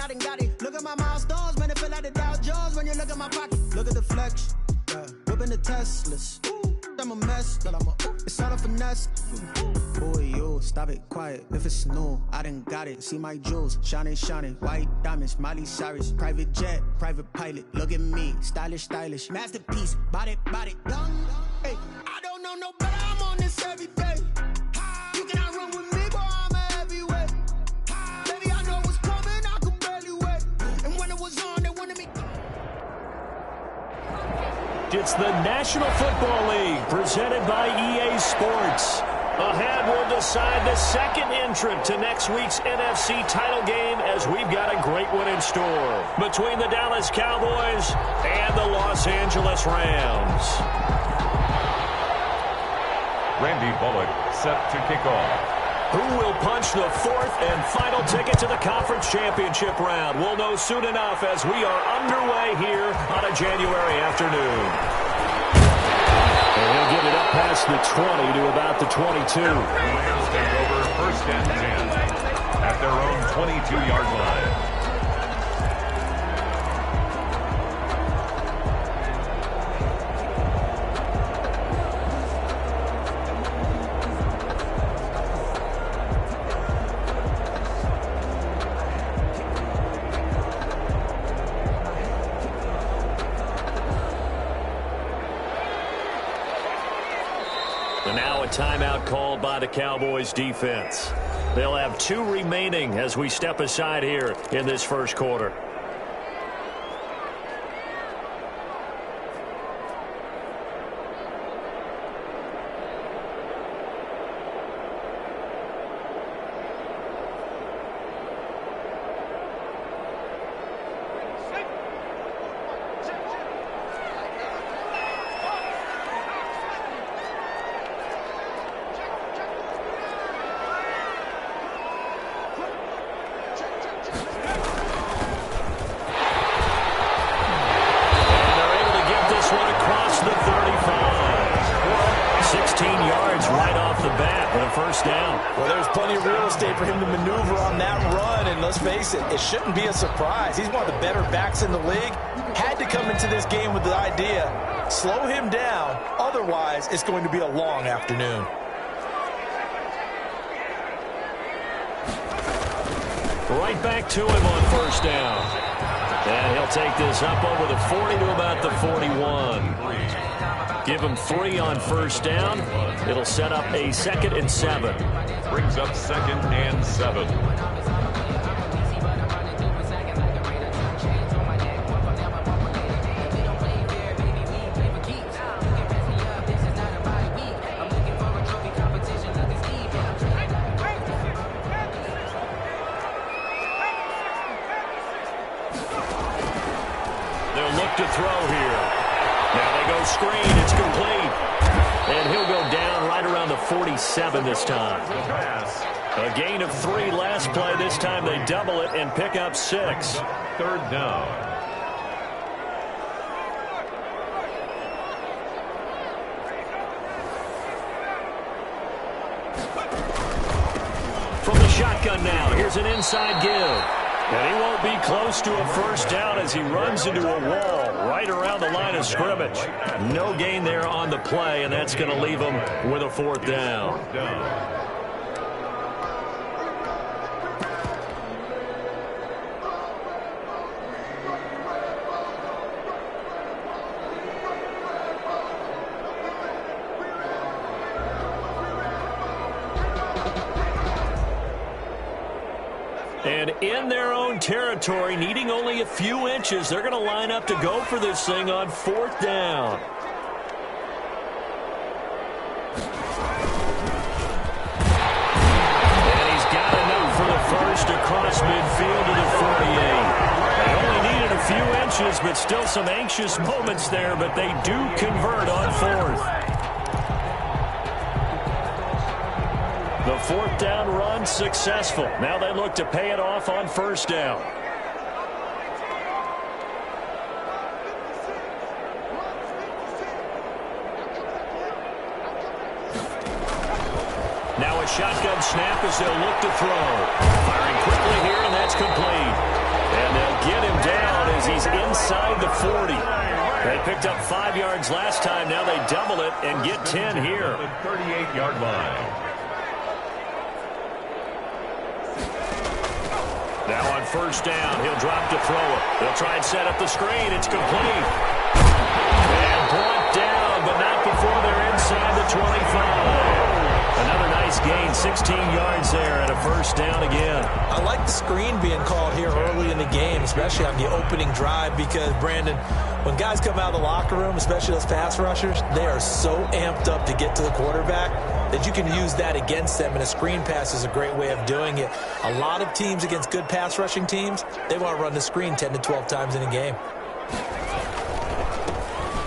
done got it. Look at my milestones, man, it feel like the Dow Jones when you look at my pocket. Look at the flex, yeah. Whipping the Teslas. I'm a mess, but it's all a finesse. Boy, you stop it, quiet. If it's new, I done got it. See my jewels, shining, shining. White diamonds, Miley Cyrus. Private jet, private pilot. Look at me, stylish, stylish. Masterpiece, body, young. Hey, I don't know no better. I'm on this every day. You cannot run with me, boy. I'm a heavyweight. Baby, I know what's coming. I could barely wait. And when it was on, they wanted me. It's the National Football League presented by EA Sports. Ahead, we'll decide the second entrant to next week's NFC title game as we've got a great one in store between the Dallas Cowboys and the Los Angeles Rams. Randy Bullock set to kick off. Who will punch the fourth and final ticket to the conference championship round? We'll know soon enough as we are underway here on a January afternoon. And he'll get it up past the 20 to about the 22. Rams take over first and 10 at their own 22-yard line. And now a timeout called by the Cowboys defense. They'll have 2 remaining as we step aside here in this first quarter. It shouldn't be a surprise. He's one of the better backs in the league. Had to come into this game with the idea, slow him down. Otherwise, it's going to be a long afternoon. Right back to him on first down. And he'll take this up over the 40 to about the 41. Give him 3 on first down. It'll set up a 2nd and 7. Brings up 2nd and 7. To throw here. Now they go screen. It's complete. And he'll go down right around the 47 this time. A gain of 3 last play. This time they double it and pick up 6. 3rd down. From the shotgun now. Here's an inside give. And he won't be close to a first down as he runs into a wall right around the line of scrimmage. No gain there on the play, and that's going to leave him with a 4th down. And in their own territory, needing only a few inches, they're going to line up to go for this thing on 4th down. And he's got enough for the first across midfield to the 48. They only needed a few inches, but still some anxious moments there, but they do convert on 4th. The 4th down run successful. Now they look to pay it off on first down. Now a shotgun snap as they'll look to throw. Firing quickly here, and that's complete. 40. They picked up 5 yards last time. Now they double it and get 10 here. The 38-yard line. Now on first down, he'll drop to throw it. They'll try and set up the screen. It's complete. And brought down, but not before they're inside the 25. Another nice gain, 16 yards there, and a first down again. I like the screen being called here early in the game, especially on the opening drive, because, Brandon, when guys come out of the locker room, especially those pass rushers, they are so amped up to get to the quarterback that you can use that against them, and a screen pass is a great way of doing it. A lot of teams against good pass rushing teams, they want to run the screen 10 to 12 times in a game.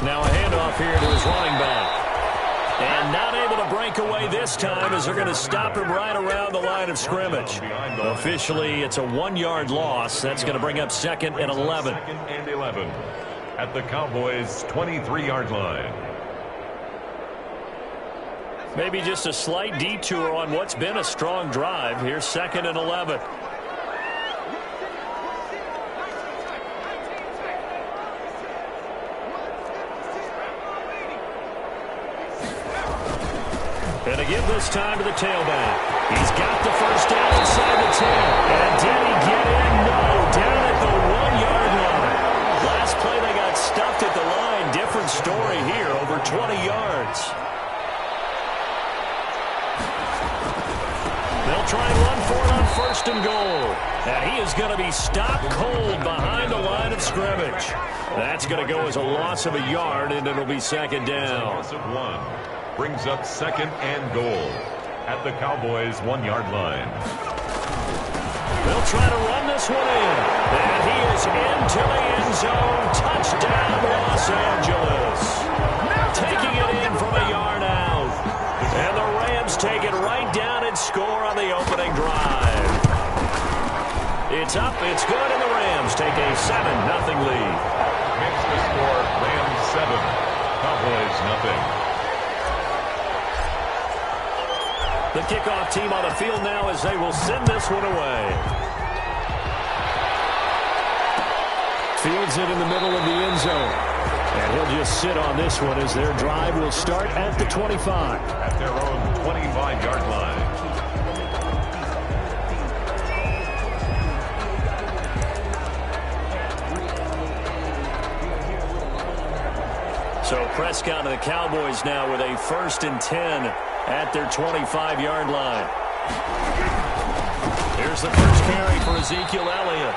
Now a handoff here to his running back. And not able to break away this time as they're going to stop him right around the line of scrimmage. Officially, it's a 1-yard loss. That's going to bring up 2nd and 11. 2nd and 11 at the Cowboys' 23-yard line. Maybe just a slight detour on what's been a strong drive. Here's 2nd and 11. And a give this time to the tailback. He's got the first down inside the 10. And did he get in? No. Down at the 1-yard line. Last play they got stuffed at the line. Different story here. Over 20 yards. They'll try and run for it on 1st and goal. And he is going to be stopped cold behind the line of scrimmage. That's going to go as a loss of a yard, and it'll be 2nd down. Loss of 1. Brings up 2nd and goal at the Cowboys' 1-yard line. They'll try to run this one in. And he is into the end zone. Touchdown, Los Angeles. Taking it in from a yard out. And the Rams take it right down and score on the opening drive. It's up, it's good, and the Rams take a 7-0 lead. Makes the score Rams 7, Cowboys 0. The kickoff team on the field now as they will send this one away. Fields it in the middle of the end zone. And he'll just sit on this one as their drive will start at the 25. At their own 25-yard line. So Prescott and the Cowboys now with a 1st and 10 at their 25-yard line. Here's the first carry for Ezekiel Elliott.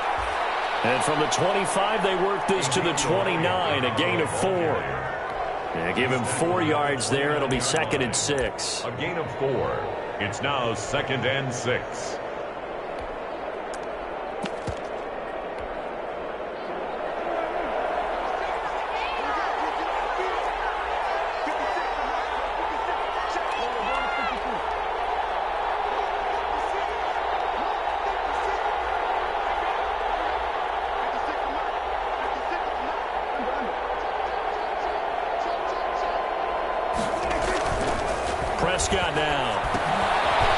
And from the 25, they work this to the 29, a gain of 4. Yeah, give him 4 yards there. It'll be 2nd and 6. A gain of 4. It's now 2nd and 6. Prescott now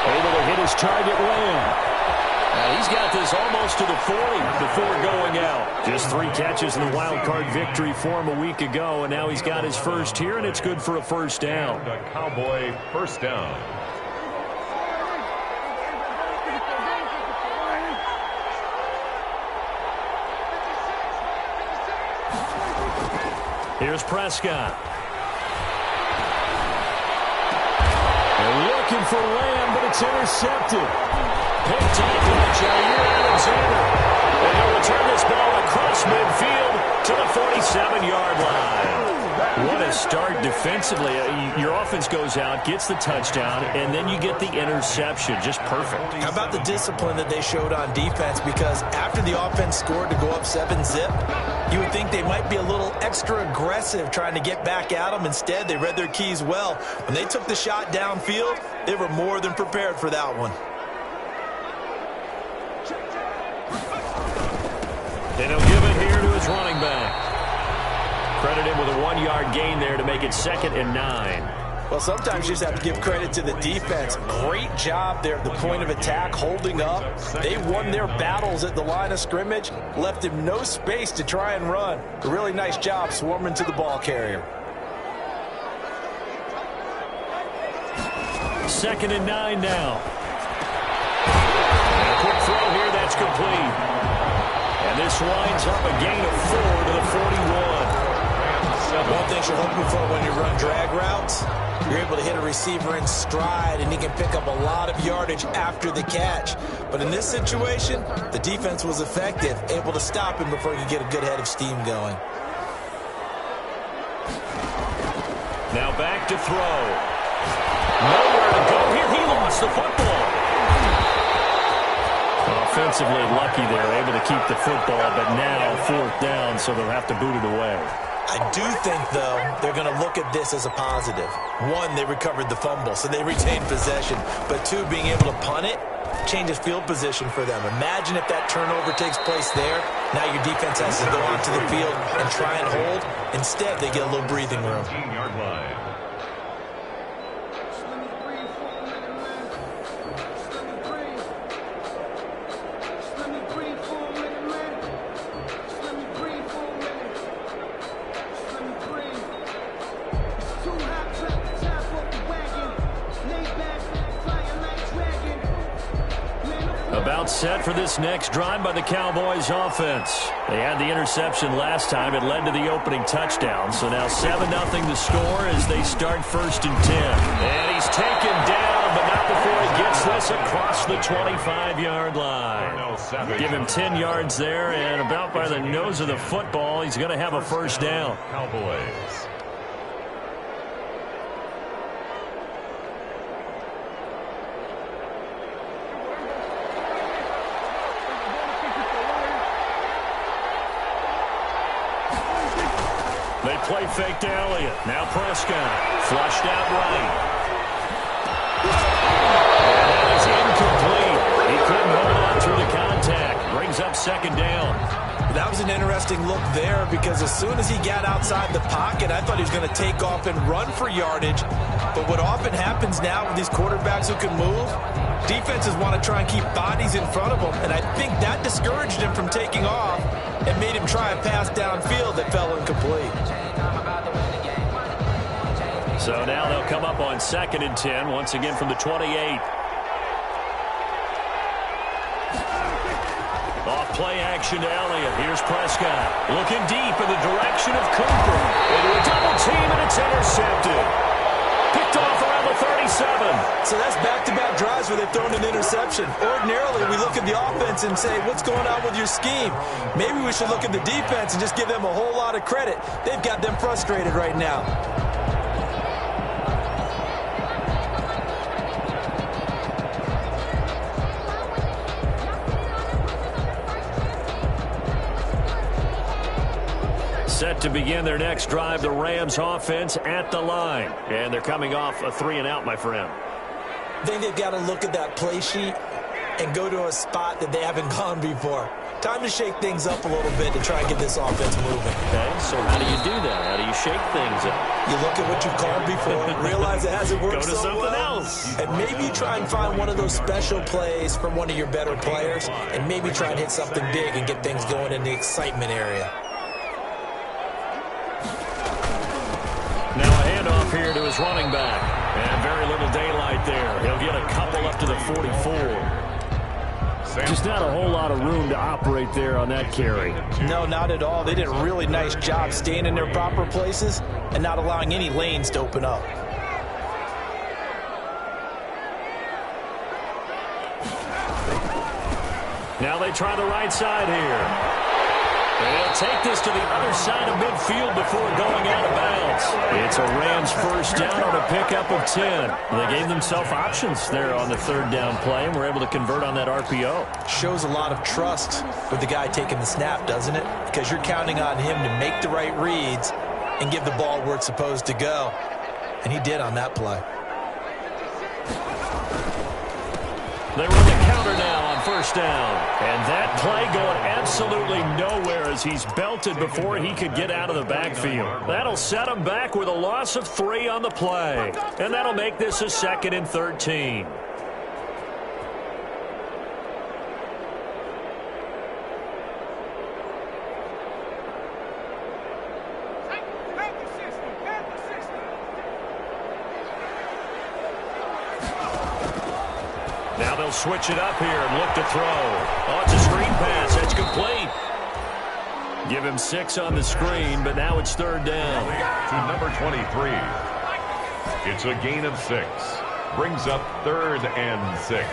able to hit his target Lamb. He's got this almost to the 40 before going out. Just 3 catches in the wild card victory for him a week ago, and now he's got his first here, and it's good for a first down. The Cowboy first down. Here's Prescott. Looking for Lamb, but it's intercepted. Picked off by Jair Alexander. And he'll return this ball across midfield to the 47-yard line. What a start defensively. Your offense goes out, gets the touchdown, and then you get the interception. Just perfect. How about the discipline that they showed on defense? Because after the offense scored to go up 7-zip, you would think they might be a little extra aggressive trying to get back at them. Instead, they read their keys well. When they took the shot downfield, they were more than prepared for that one. And he'll give it here to his running back. Credit him with a 1-yard gain there to make it 2nd and 9. Well, sometimes you just have to give credit to the defense. Great job there at the point of attack, holding up. They won their battles at the line of scrimmage, left him no space to try and run. A really nice job swarming to the ball carrier. 2nd and 9 now. And a quick throw here, that's complete. And this winds up a gain of 4 to the 41. One thing you're hoping for when you run drag routes, you're able to hit a receiver in stride, and he can pick up a lot of yardage after the catch. But in this situation, the defense was effective, able to stop him before he could get a good head of steam going. Now back to throw. Nowhere to go here. He lost the football. Offensively lucky there, able to keep the football, but now 4th down, so they'll have to boot it away. I do think, though, they're going to look at this as a positive. 1, they recovered the fumble, so they retained possession. But 2, being able to punt it changes field position for them. Imagine if that turnover takes place there. Now your defense has to go onto the field and try and hold. Instead, they get a little breathing room. 15-yard line. About set for this next drive by the Cowboys offense. They had the interception last time. It led to the opening touchdown. So now 7-0 the score as they start 1st and 10. And he's taken down, but not before he gets this across the 25-yard line. Give him 10 yards there, and about by the nose of the football, he's going to have a 1st down. Cowboys. They play fake to Elliott. Now Prescott. Flushed out right. And that is incomplete. He couldn't hold on through the contact. Brings up 2nd down. That was an interesting look there because as soon as he got outside the pocket, I thought he was going to take off and run for yardage. But what often happens now with these quarterbacks who can move, defenses want to try and keep bodies in front of them. And I think that discouraged him from taking off and made him try a pass downfield that fell incomplete. So now they'll come up on 2nd and 10, once again from the 28. Off play action to Elliott. Here's Prescott. Looking deep in the direction of Cooper. Into a double team, and it's intercepted. Picked off around the 37. So that's back-to-back drives where they've thrown an interception. Ordinarily, we look at the offense and say, what's going on with your scheme? Maybe we should look at the defense and just give them a whole lot of credit. They've got them frustrated right now. Set to begin their next drive, the Rams offense at the line. And they're coming off a 3-and-out, my friend. I think they've got to look at that play sheet and go to a spot that they haven't gone before. Time to shake things up a little bit to try and get this offense moving. Okay, so how do you do that? How do you shake things up? You look at what you've called before, realize it hasn't worked Go to so something well, else. and maybe you try and find one of those special plays from one of your better players, and maybe try and hit something big and get things going in the excitement area. Now a handoff here to his running back. And very little daylight there. He'll get a couple up to the 44. Just not a whole lot of room to operate there on that carry. No, not at all. They did a really nice job staying in their proper places and not allowing any lanes to open up. Now they try the right side here. And he'll take this to the other side of midfield before going out of bounds. It's a Rams 1st down on a pickup of 10. They gave themselves options there on the 3rd down play and were able to convert on that RPO. Shows a lot of trust with the guy taking the snap, doesn't it? Because you're counting on him to make the right reads and give the ball where it's supposed to go. And he did on that play. They run the counter now on first down. And that play going absolutely nowhere as he's belted before he could get out of the backfield. That'll set him back with a loss of 3 on the play. And that'll make this a 2nd and 13. Now they'll switch it up here and look to throw. Oh, it's a screen pass. That's complete. Give him 6 on the screen, but now it's 3rd down. To number 23. It's a gain of 6. Brings up 3rd and 6.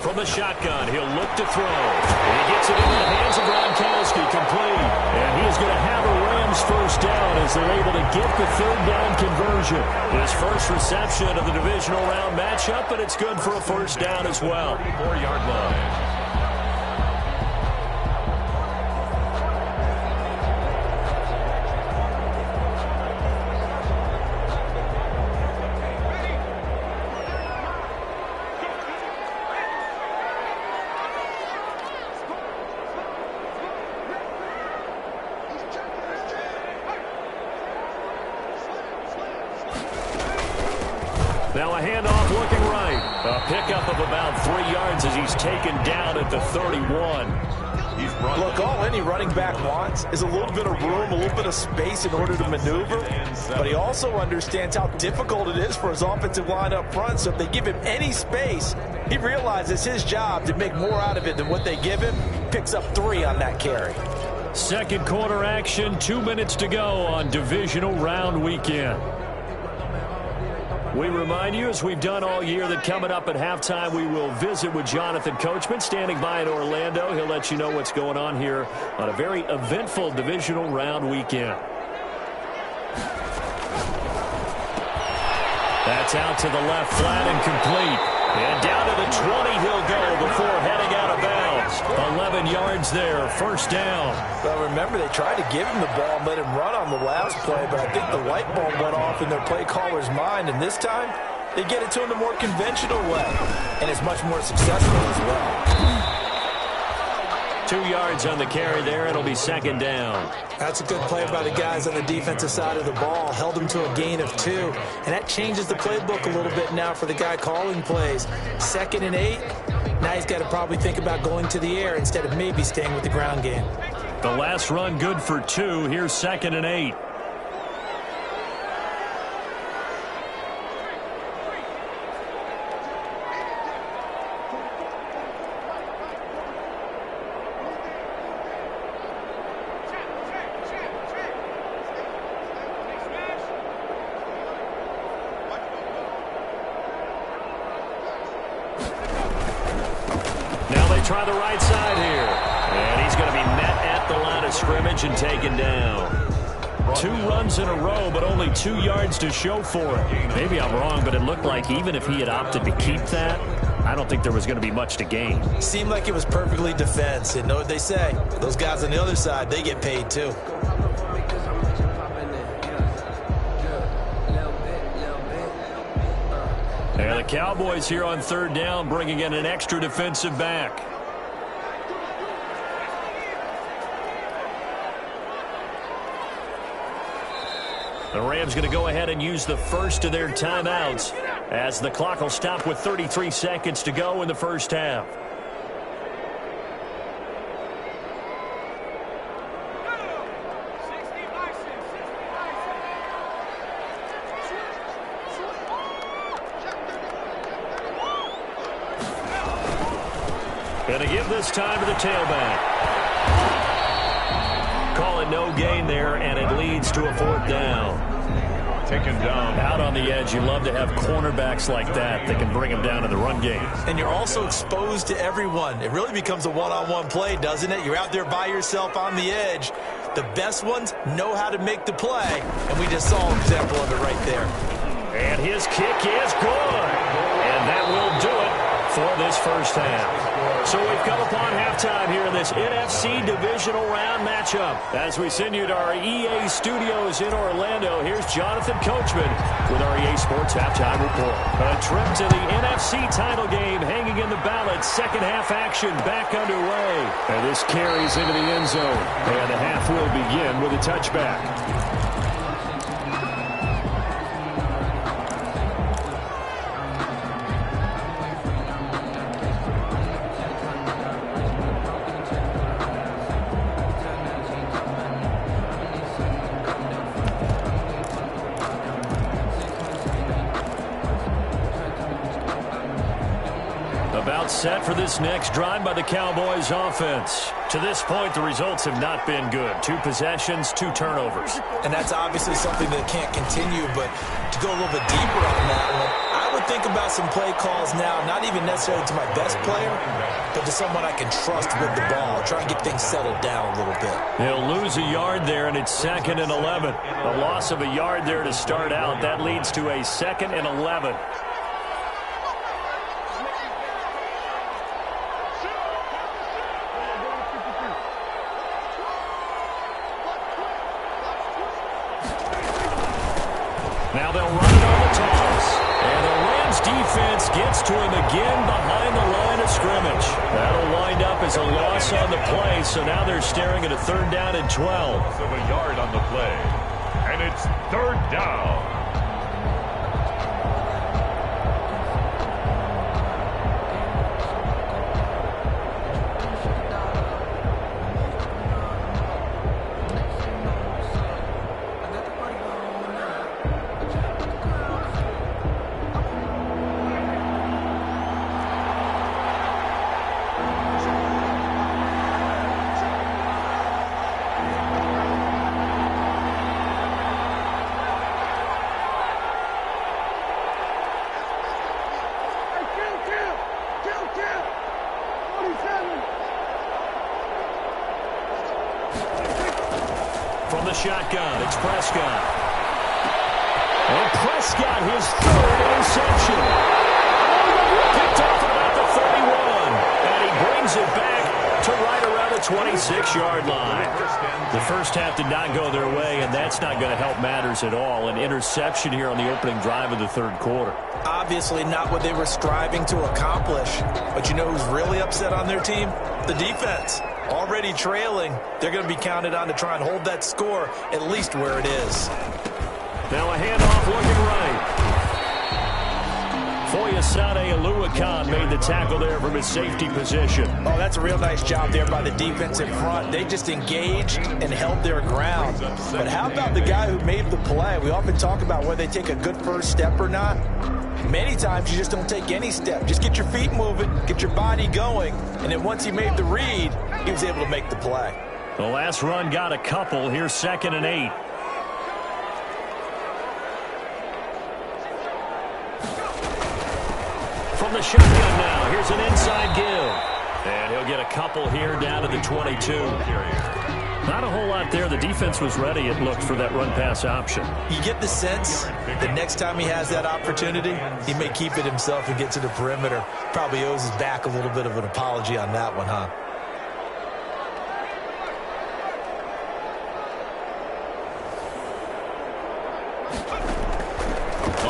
From the shotgun, he'll look to throw. And he gets it into the hands of Gronkowski, complete. And he is going to have a Rams first down as they're able to get the 3rd down conversion. His first reception of the divisional round matchup, but it's good for a first down as well. 34-yard line. Now a handoff looking right. A pickup of about 3 yards as he's taken down at the 31. Look, all any running back wants is a little bit of room, a little bit of space in order to maneuver. But he also understands how difficult it is for his offensive line up front. So if they give him any space, he realizes his job to make more out of it than what they give him. Picks up 3 on that carry. 2nd quarter action, 2 minutes to go on divisional round weekend. We remind you, as we've done all year, that coming up at halftime, we will visit with Jonathan Coachman, standing by in Orlando. He'll let you know what's going on here on a very eventful divisional round weekend. That's out to the left, flat and complete. And down to the 20 he'll go before heading out of bounds. 11 yards there, first down. Well, remember, they tried to give him the ball and let him run on the last play, but I think the light bulb went off in their play caller's mind, and this time they get it to him the more conventional way, and it's much more successful as well. 2 yards on the carry there. It'll be 2nd down. That's a good play by the guys on the defensive side of the ball. Held him to a gain of 2. And that changes the playbook a little bit now for the guy calling plays. 2nd and 8. Now he's got to probably think about going to the air instead of maybe staying with the ground game. The last run good for 2. Here's 2nd and 8. Try the right side here. And he's going to be met at the line of scrimmage and taken down. 2 runs in a row, but only 2 yards to show for it. Maybe I'm wrong, but it looked like even if he had opted to keep that, I don't think there was going to be much to gain. Seemed like it was perfectly defense. And know what they say? Those guys on the other side, they get paid too. And the Cowboys here on 3rd down, bringing in an extra defensive back. The Rams going to go ahead and use the first of their timeouts as the clock will stop with 33 seconds to go in the first half. Going to give this time to the tailback. Call it no gain there, and it leads to a 4th down. Taken down. Out on the edge, you love to have cornerbacks like that that can bring them down in the run game. And you're also exposed to everyone. It really becomes a one-on-one play, doesn't it? You're out there by yourself on the edge. The best ones know how to make the play, and we just saw an example of it right there. And his kick is good. And that will do it for this first half. So we've come upon halftime here in this NFC Divisional Round matchup. As we send you to our EA studios in Orlando, here's Jonathan Coachman with our EA Sports Halftime Report. A trip to the NFC title game hanging in the balance. Second half action back underway. And this carries into the end zone. And the half will begin with a touchback. Set for this next drive by the Cowboys offense. To this point, the results have not been good. 2 possessions, 2 turnovers. And that's obviously something that can't continue, but to go a little bit deeper on that one, I would think about some play calls now, not even necessarily to my best player, but to someone I can trust with the ball. Try and get things settled down a little bit. He'll lose a yard there, and it's 2nd and 11. A loss of a yard there to start out. That leads to a 2nd and 11. Now they'll run it on the toss. And the Rams defense gets to him again behind the line of scrimmage. That'll wind up as a loss on the play, so now they're staring at a 3rd down and 12. Loss of a yard on the play. And it's 3rd down. From the shotgun, it's Prescott. And Prescott, his 3rd interception. Picked off at about the 31. And he brings it back to right around the 26-yard line. The first half did not go their way, and that's not going to help matters at all. An interception here on the opening drive of the 3rd quarter. Obviously not what they were striving to accomplish. But you know who's really upset on their team? The defense. Already trailing, they're going to be counted on to try and hold that score at least where it is. Now a handoff looking right. Foyesade Oluwakan made the tackle there from his safety position. Oh, that's a real nice job there by the defense in front. They just engaged and held their ground. But how about the guy who made the play? We often talk about whether they take a good first step or not. Many times you just don't take any step. Just get your feet moving, get your body going, and then once he made the read, he was able to make the play. The last run got a couple. Here's 2nd and 8. From the shotgun now, here's an inside give. And he'll get a couple here down to the 22. Not a whole lot there. The defense was ready, it looked, for that run-pass option. You get the sense that next time he has that opportunity, he may keep it himself and get to the perimeter. Probably owes his back a little bit of an apology on that one, huh?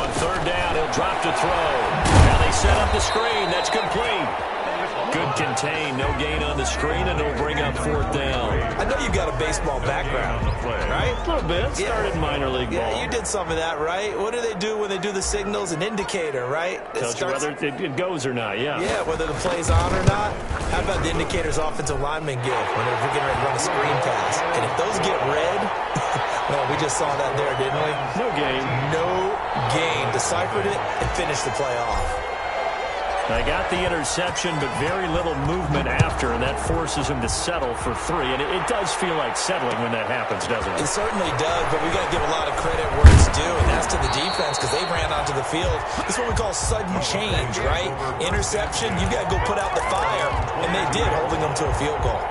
On 3rd down, he'll drop to throw. Now they set up the screen. That's complete. Good contain, no gain on the screen, and it'll bring up 4th down. I know you got a baseball background, right? A little bit. Started minor league ball. Yeah, you did some of that, right? What do they do when they do the signals? An indicator, right? Tells you whether it goes or not, yeah. Yeah, whether the play's on or not. How about the indicators offensive linemen give when they're getting ready to run a screen pass? And if those get red, well, we just saw that there, didn't we? No gain. No gain. Deciphered it and finished the play off. They got the interception, but very little movement after, and that forces him to settle for 3. And it does feel like settling when that happens, doesn't it? It certainly does, but we got to give a lot of credit where it's due, and that's to the defense because they ran onto the field. This is what we call sudden change, right? Interception, you got to go put out the fire, and they did, holding them to a field goal.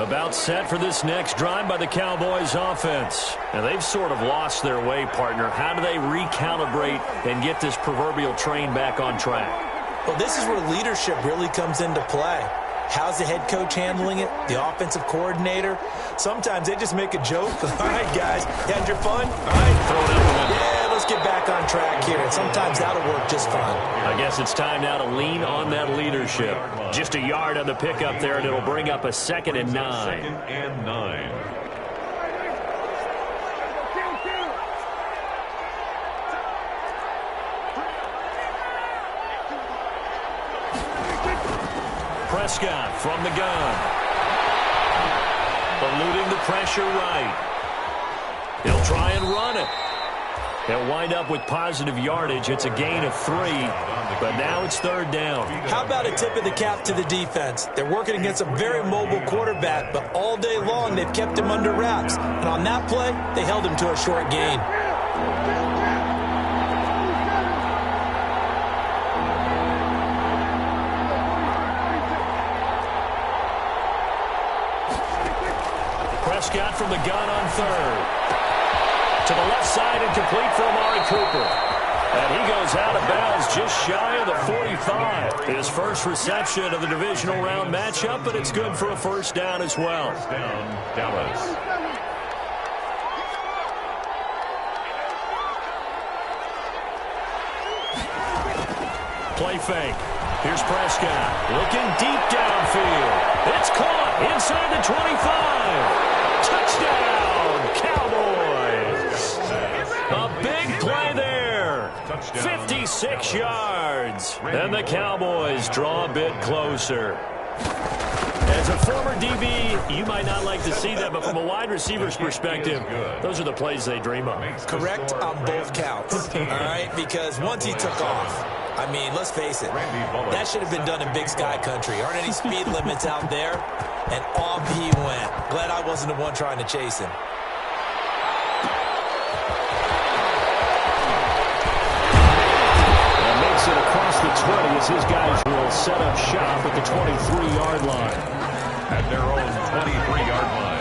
About set for this next drive by the Cowboys offense. Now, they've sort of lost their way, partner. How do they recalibrate and get this proverbial train back on track? Well, this is where leadership really comes into play. How's the head coach handling it? The offensive coordinator? Sometimes they just make a joke. All right, guys, you had your fun? All right, throw it up. Yeah, let's get back on track here. And sometimes that'll work just fine. I guess it's time now to lean on that leadership. Just a yard on the pickup there, and it'll bring up a 2nd and 9. 2nd and 9. Prescott from the gun. Eluding the pressure right. He'll try and run it. They'll wind up with positive yardage. It's a gain of 3, but now it's 3rd down. How about a tip of the cap to the defense? They're working against a very mobile quarterback, but all day long they've kept him under wraps. And on that play, they held him to a short gain. Prescott from the gun on 3rd. To the left side and complete for Amari Cooper. And he goes out of bounds just shy of the 45. His first reception of the divisional round matchup, but it's good for a 1st down as well. 1st down, Dallas. Play fake. Here's Prescott. Looking deep downfield. It's caught inside the 25. Touchdown, Cowboys. A big play there. 56 yards. And the Cowboys draw a bit closer. As a former DB, you might not like to see that, but from a wide receiver's perspective, those are the plays they dream of. Correct on both counts, all right? Because once he took off, I mean, let's face it, that should have been done in Big Sky country. Aren't any speed limits out there? And off he went. Glad I wasn't the one trying to chase him. And makes it across the 20 as his guys will set up shop at the 23-yard line. At their own 23-yard line.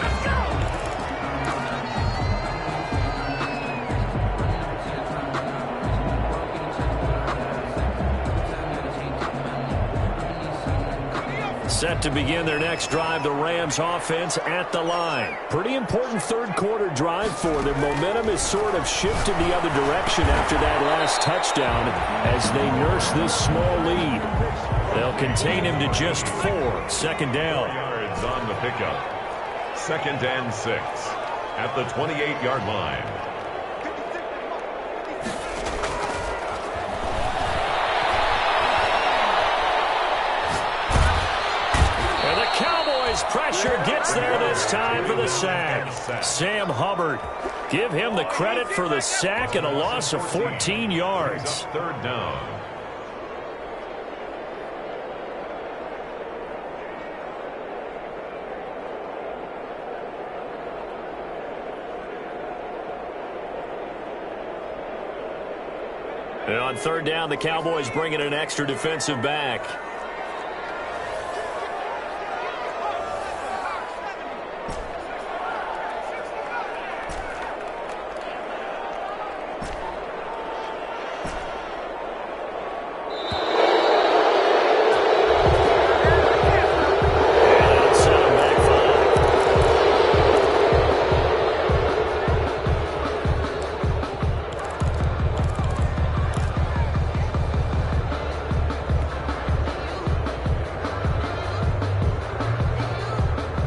Set to begin their next drive, the Rams offense at the line. Pretty important 3rd quarter drive for them. Momentum is sort of shifted the other direction after that last touchdown as they nurse this small lead. They'll contain him to just 4. 2nd down. Yards on the pickup. 2nd and 6 at the 28-yard line. Pressure gets there this time for the sack. Sam Hubbard, give him the credit for the sack and a loss of 14 yards. 3rd down. And on 3rd down, the Cowboys bring in an extra defensive back.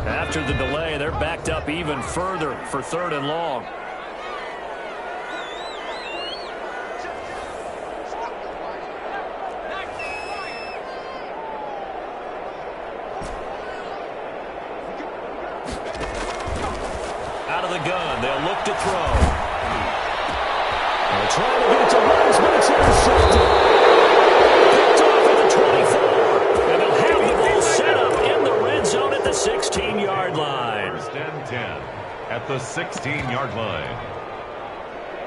After the delay, they're backed up even further for 3rd and long. Out of the gun, they'll look to throw. They're trying to get it to Woods, but it's intercepted. Picked off at the 24. And they'll have the ball set up in the red zone at the 16-yard line. 1st and 10 at the 16-yard line.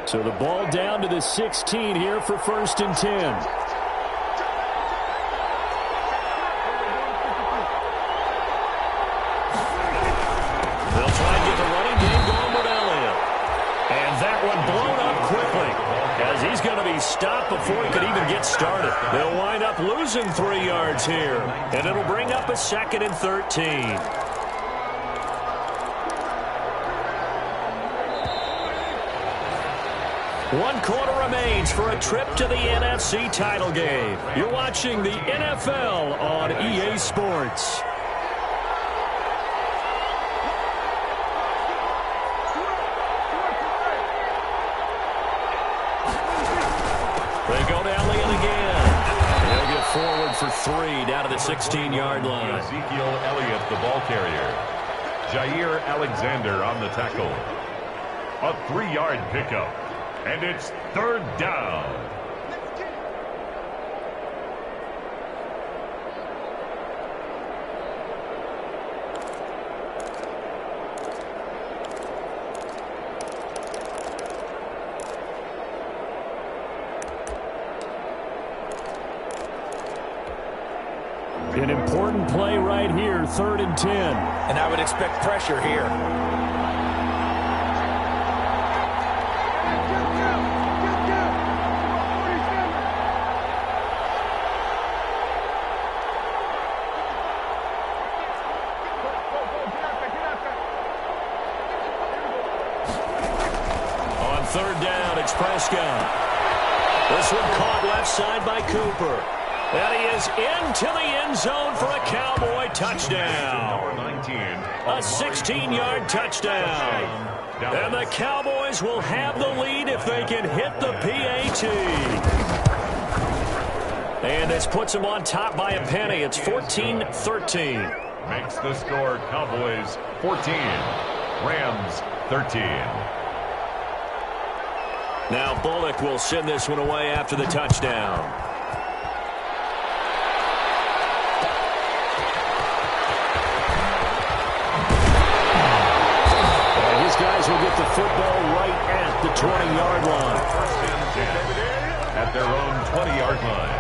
So the ball down to the 16 here for 1st and 10. he's stopped before he could even get started. They'll wind up losing 3 yards here, and it'll bring up a 2nd and 13. One quarter remains for a trip to the NFC title game. You're watching the NFL on EA Sports. They go to Elliott again. He'll get forward for 3 down to the 16-yard line. Ezekiel Elliott, the ball carrier. Jair Alexander on the tackle. A 3-yard pickup. And it's 3rd down. An important play right here, 3rd and 10. And I would expect pressure here. On 3rd down, it's Prescott. This one caught left side by Cooper. And he is into the end zone for a Cowboy touchdown. Number 19. A 16-yard touchdown. And the Cowboys will have the lead if they can hit the PAT. And this puts them on top by a penny. It's 14-13. Makes the score Cowboys 14. Rams 13. Now Bullock will send this one away after the touchdown. Guys will get the football right at the 20-yard line. 1st and 10 at their own 20-yard line.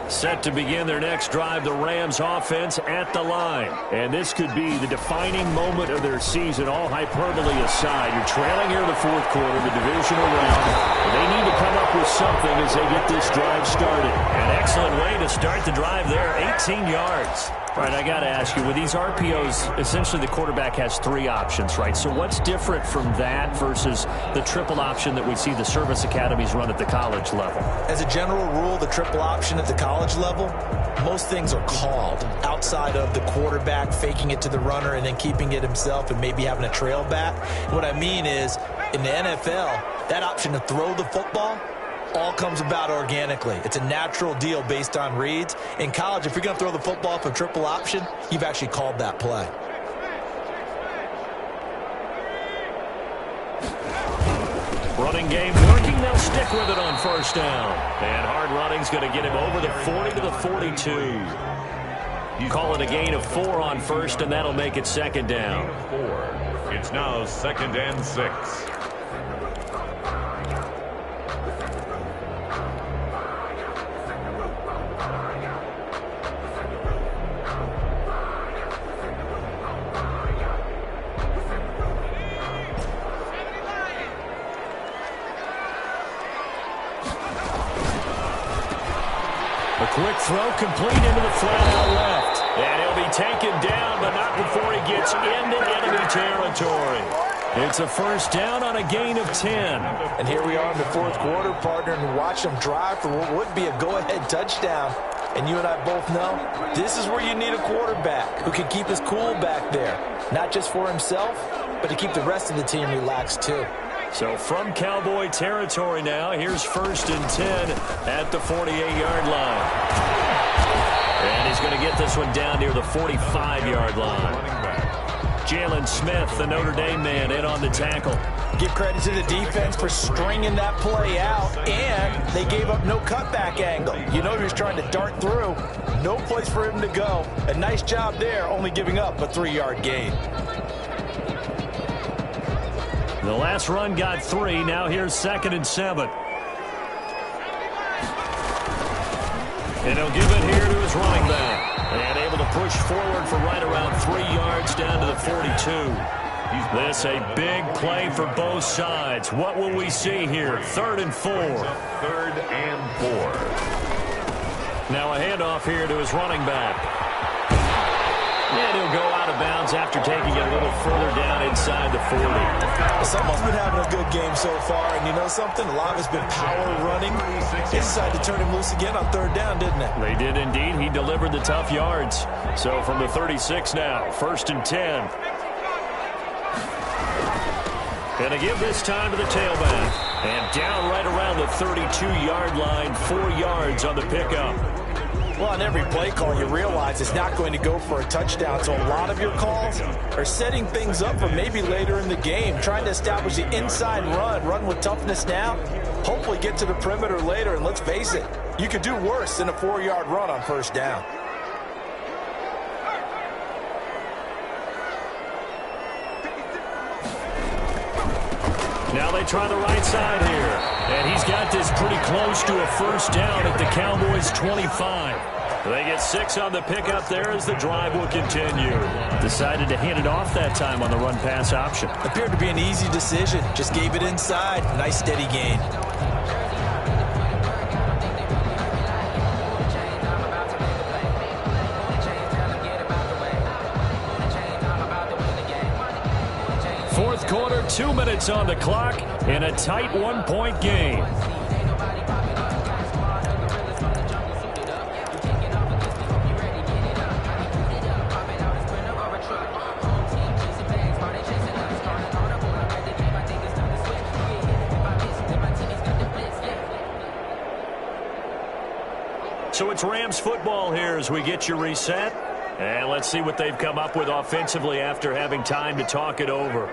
Set to begin their next drive, the Rams offense at the line. And this could be the defining moment of their season, all hyperbole aside. You're trailing here in the 4th quarter, the divisional round. And they need to come up with something as they get this drive started. An excellent way to start the drive there, 18 yards. All right, I got to ask you, with these RPOs, essentially the quarterback has 3 options, right? So what's different from that versus the triple option that we see the service academies run at the college level? As a general rule, the triple option at the college level, most things are called outside of the quarterback faking it to the runner and then keeping it himself and maybe having a trail back. What I mean is, in the NFL, that option to throw the football all comes about organically. It's a natural deal based on reads. In college, if you're going to throw the football for triple option, you've actually called that play. Running game working. They'll stick with it on 1st down. And hard running's going to get him over the 40 to the 42. You call it a gain of 4 on 1st, and that'll make it 2nd down. 4. It's now 2nd and 6. A quick throw complete into the flat out left. And he'll be taken down, but not before he gets into enemy territory. It's a 1st down on a gain of 10. And here we are in the 4th quarter, partner, and watch them drive for what would be a go-ahead touchdown. And you and I both know this is where you need a quarterback who can keep his cool back there. Not just for himself, but to keep the rest of the team relaxed too. So from Cowboy territory now, here's 1st and 10 at the 48-yard line. And he's going to get this one down near the 45-yard line. Jalen Smith, the Notre Dame man, in on the tackle. Give credit to the defense for stringing that play out, and they gave up no cutback angle. You know he was trying to dart through. No place for him to go. A nice job there, only giving up a 3-yard gain. The last run got 3. Now here's 2nd and 7. And he'll give it here to his running back. And able to push forward for right around 3 yards down to the 42. This a big play for both sides. What will we see here? 3rd and 4. 3rd and 4. Now a handoff here to his running back. And he'll go out of bounds after taking it a little further down inside the 40. Someone's been having a good game so far, and you know something? A lot of it's been power running. They decided to turn him loose again on 3rd down, didn't they? They did indeed. He delivered the tough yards. So from the 36 now, 1st and 10. And to give this time to the tailback. And down right around the 32-yard line, 4 yards on the pickup. Well, on every play call, you realize it's not going to go for a touchdown. So a lot of your calls are setting things up for maybe later in the game, trying to establish the inside run with toughness now, hopefully get to the perimeter later. And let's face it, you could do worse than a 4-yard run on 1st down. Now they try the right side here. And he's got this pretty close to a 1st down at the Cowboys' 25. They get 6 on the pickup there as the drive will continue. Decided to hand it off that time on the run-pass option. Appeared to be an easy decision. Just gave it inside. Nice steady gain. Fourth quarter, 2 minutes on the clock, in a tight 1-point game. So it's Rams football here as we get you reset. And let's see what they've come up with offensively after having time to talk it over.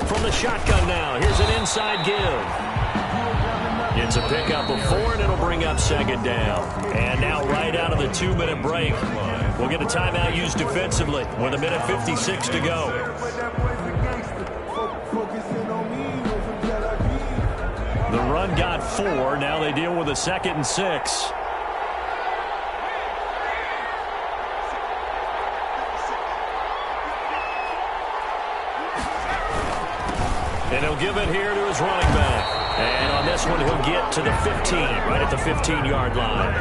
From the shotgun now, here's an inside give. It's a pickup of 4, and it'll bring up 2nd down. And now right out of the 2-minute break, we'll get a timeout used defensively with 1:56 to go. The run got 4. Now they deal with a 2nd and 6. And he'll give it here to his running back. And on this one, he'll get to the 15, right at the 15-yard line.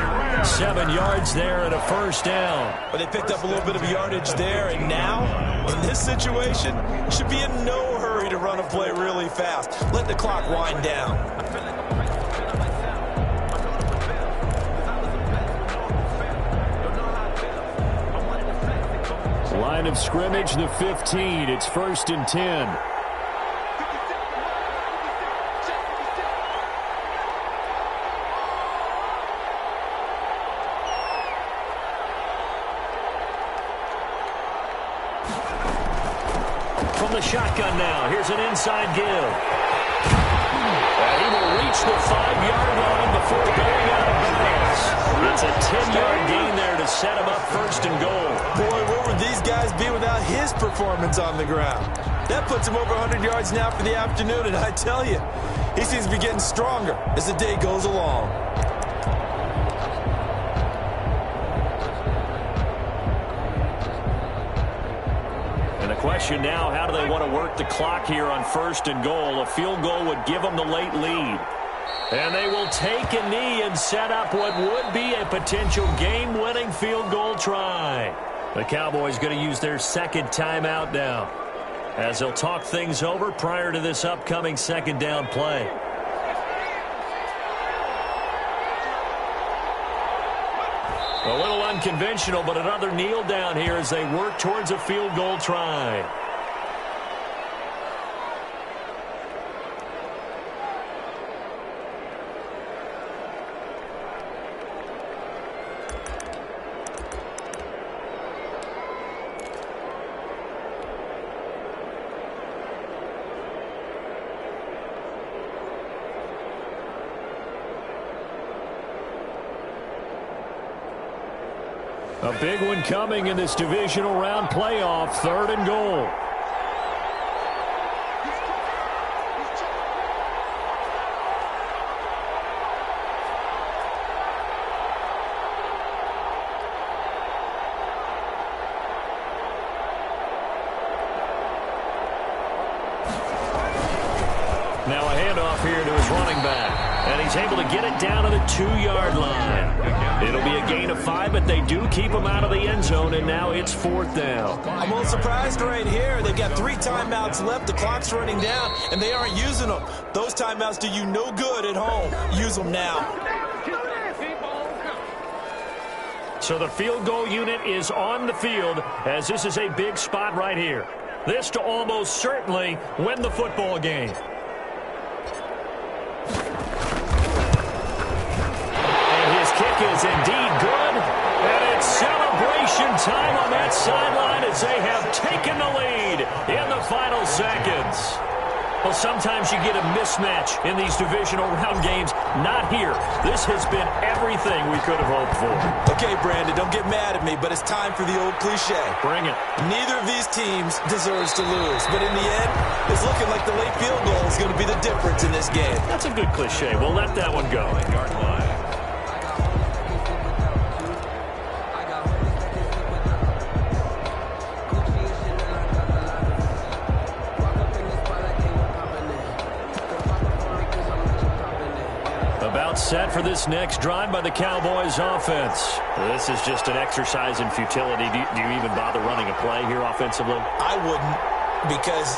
7 yards there and a 1st down. But they picked up a little bit of yardage there, and now, in this situation, should be in no hurry to run a play really fast. Let the clock wind down. Line of scrimmage, the 15. It's 1st and 10. From the shotgun now, here's an inside give. And he will reach the 5-yard line before going out of bounds. It's a 10-yard gain there to set him up 1st and goal. Boy, where would these guys be without his performance on the ground? That puts him over 100 yards now for the afternoon, and I tell you, he seems to be getting stronger as the day goes along. Question now, how do they want to work the clock here on 1st and goal? A field goal would give them the late lead. And they will take a knee and set up what would be a potential game-winning field goal try. The Cowboys going to use their 2nd timeout now, as they'll talk things over prior to this upcoming 2nd down play. A little unconventional, but another kneel down here as they work towards a field goal try. A big one coming in this divisional round playoff, 3rd and goal. able to get it down to the 2-yard line. It'll be a gain of 5, but they do keep him out of the end zone, and now it's 4th down. I'm a little surprised right here. They've got 3 timeouts left. The clock's running down, and they aren't using them. Those timeouts do you no good at home. Use them now. So the field goal unit is on the field, as this is a big spot right here. This to almost certainly win the football game. And his kick is indeed good. And it's celebration time on that sideline as they have taken the lead in the final seconds. Well, sometimes you get a mismatch in these divisional round games. Not here. This has been everything we could have hoped for. Okay, Brandon, don't get mad at me, but it's time for the old cliche. Bring it. Neither of these teams deserves to lose, but in the end, it's looking like the late field goal is going to be the difference in this game. That's a good cliche. We'll let that one go. Yard line. About set for this next drive by the Cowboys offense. This is just an exercise in futility. Do you even bother running a play here offensively? I wouldn't, because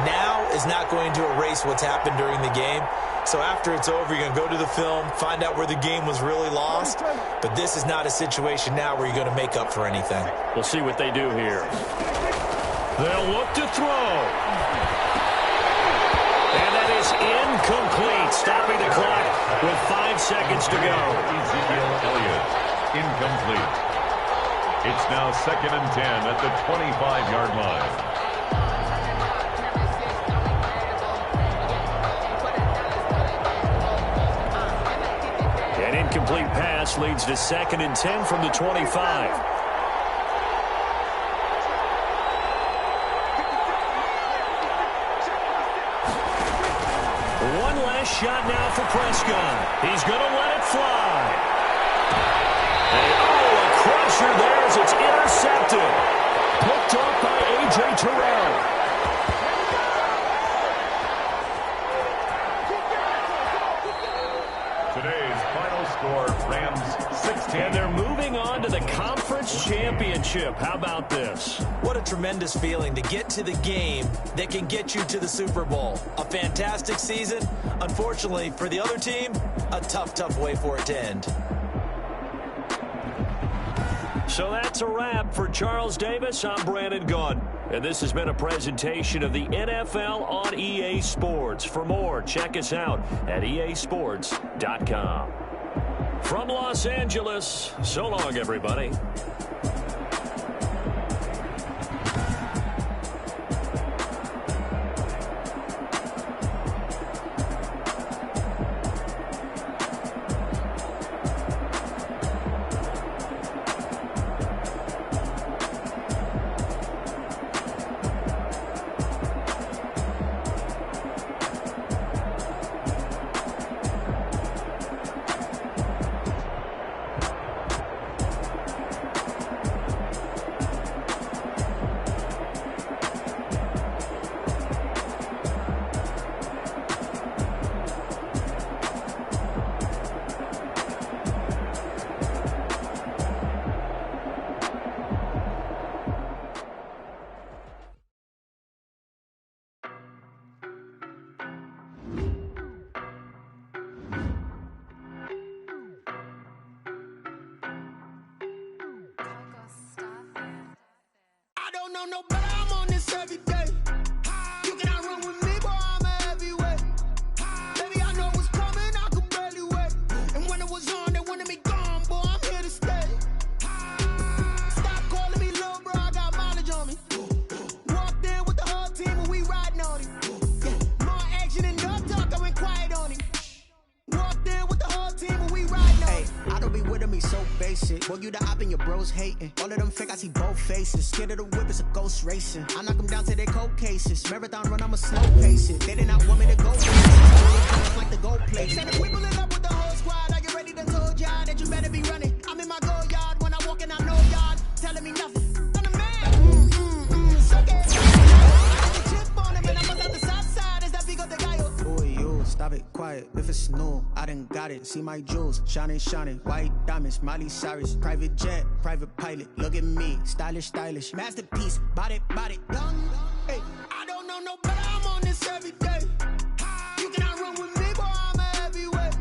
now is not going to erase what's happened during the game. So after it's over, you're going to go to the film, find out where the game was really lost. But this is not a situation now where you're going to make up for anything. We'll see what they do here. They'll look to throw. And that is incomplete, stopping the clock with 5 seconds to go. Ezekiel Elliott, incomplete. It's now 2nd and 10 at the 25-yard line. An incomplete pass leads to 2nd and 10 from the 25. Shot now for Prescott. He's going to let it fly. And a crusher there as it's intercepted. Picked off by A.J. Terrell. Today's final score, Rams 16. And they're moving on to the conference championship. How about this? What a tremendous feeling to get to the game that can get you to the Super Bowl. A fantastic season. Unfortunately, for the other team, a tough way for it to end. So that's a wrap for Charles Davis. I'm Brandon Gaudin. And this has been a presentation of the NFL on EA Sports. For more, check us out at easports.com. From Los Angeles, so long, everybody. No better, I'm on this every day. You cannot run with me, boy, I'm a heavyweight. Baby, I know what's coming, I could barely wait. And when it was on, they wanted me gone, boy, I'm here to stay. Stop calling me little bro, I got mileage on me. Walked in with the whole team and we riding on it. More action and no talk, I went quiet on it. Walked in with the whole team and we riding on it. I don't be with me so basic. Boy, you the op and your bros hating. All of them fake, I see both faces. Scared of the whip, it's a ghost racing. I knock them down to their cold cases. Marathon run, I'ma slow pace it. They did not want me to go places. Like the gold plate. Said if we pull it up with the whole squad, I get ready to told y'all that you better be running. I'm in my go yard. When I walk in, I know y'all telling me nothing. I'm the man. So get I got the chip on him and I must have the south side. Is that big of the guy? Boy, you stop it quiet if it's new. I done got it. See my jewels, shining, shining. White diamonds, Miley Cyrus. Private jet, private pilot. Look at me, stylish, stylish. Masterpiece, body, young. Hey, I don't know no better. I'm on this every day. You cannot run with me, boy. I'm a heavyweight.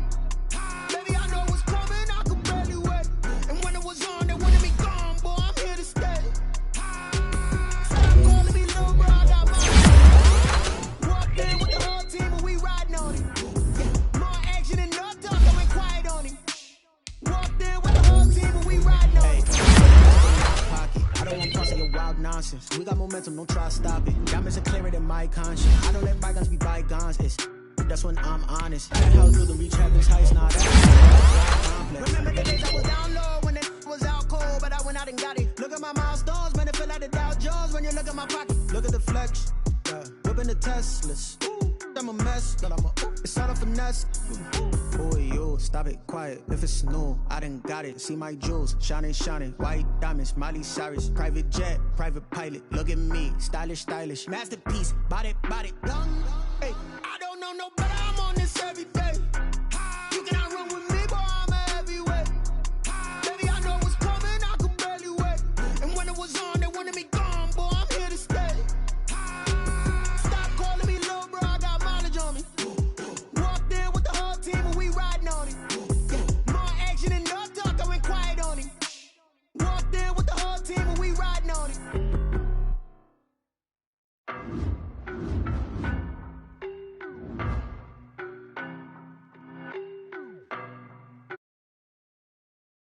Baby, I know what's coming. I could barely wait. And when it was on, they wanted me gone, boy. I'm here to stay. Stop calling me little bro. I got my walked in with the whole team and we riding on it. More action and no talk. I went quiet on him. Walked in with the whole team and we riding on it. I don't want parts of your wild nonsense. We got momentum, don't try to stop it. Diamonds are clearer than my conscience. I don't let bygones be bygones. That's when I'm honest. Hell through the reach heaven's heights, nah, that's remember the days I was down low when it was out cold, but I went out and got it. Look at my milestones, man, it feel like the Dow Jones when you look at my pocket. Look at the flex, whipping the Teslas. I'm a mess, but it's all a finesse. Boy, yo, stop it, quiet. If it's new, I done got it. See my jewels, shining, shining. White diamonds, Miley Cyrus. Private jet, private pilot. Look at me, stylish, stylish. Masterpiece, body, young. Hey, I don't know no better.